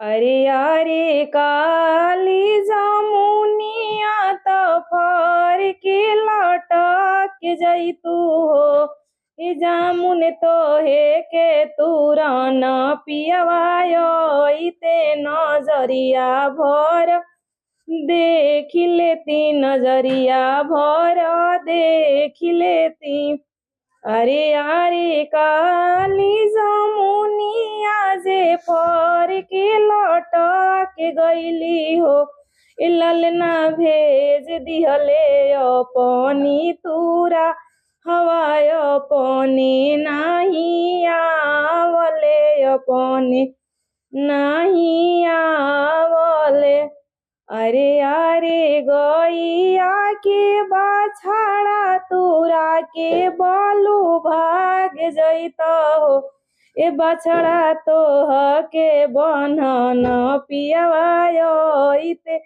अरे अरे काली जामुनिया तो फर के लटक जैतू हो। ई जामुन तो हे के तुरन पियवाते नजरिया भर देख लेती, नजरिया भर देख लेती। अरे अरे काली जमुनिया जे पर के लटक गईली हो। ए ललना भेज दिहले अपनी तूरा हवाय अपने नहीं आवले, अपने नहीं आवले। अरे अरे गैया के बाछड़ा तोरा के बालू भाग जैत हो। ए बछड़ा तोह के बन्हन पियवाते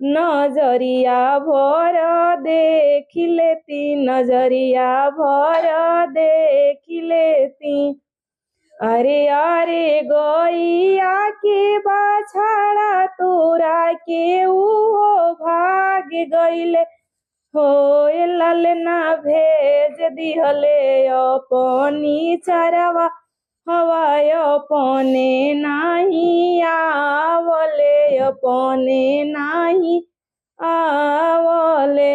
नजरिया भर देख लेती, नजरिया भर देख लेती। अरे अरे गैया के बाछड़ा तोरा के उहो भाग गईले हो। ए ललना भेज दिहले अपनी चरवा हवाय अपने नहीं आवले, अपने नहीं आवले।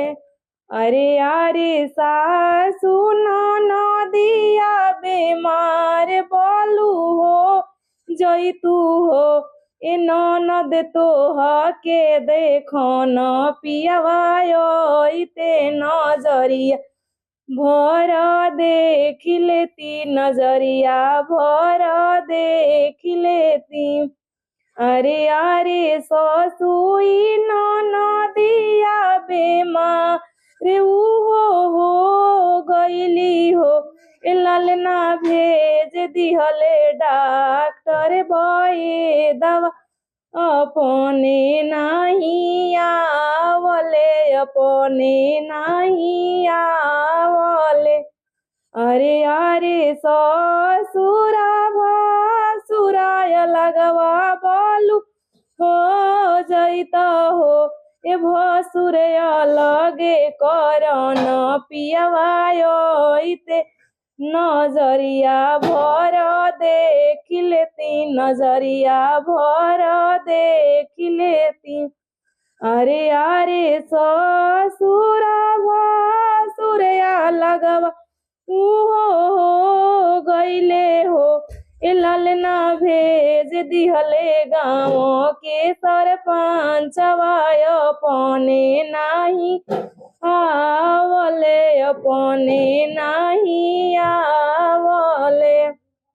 अरे अरे सासु नदिया बेमार बोलू हो जैतू हो। ए ननद तोह के देखो न पियवाते नजरिया भर देख लेती, नजरिया भर देख लेती। अरे अरे ससुई नदिया बेमार रे हो गईली हो। ए ललना भेज दिहले डॉक्टर बये दवा अपने नहीं आवले, अपने नहीं आवले। अरे अरे ससुरा भसुराय लगवा बोलू हो जैत हो। ए भसुर अलगे करन पियवाते नजरिया भर देख लेती, नजरिया भर देख लेती। अरे अरे ससुरा भसुरया लगवा हो गईले हो। ए ललना भेज दिहले गाँव के सरपंच अपने नहीं आवले, अपने नहीं आ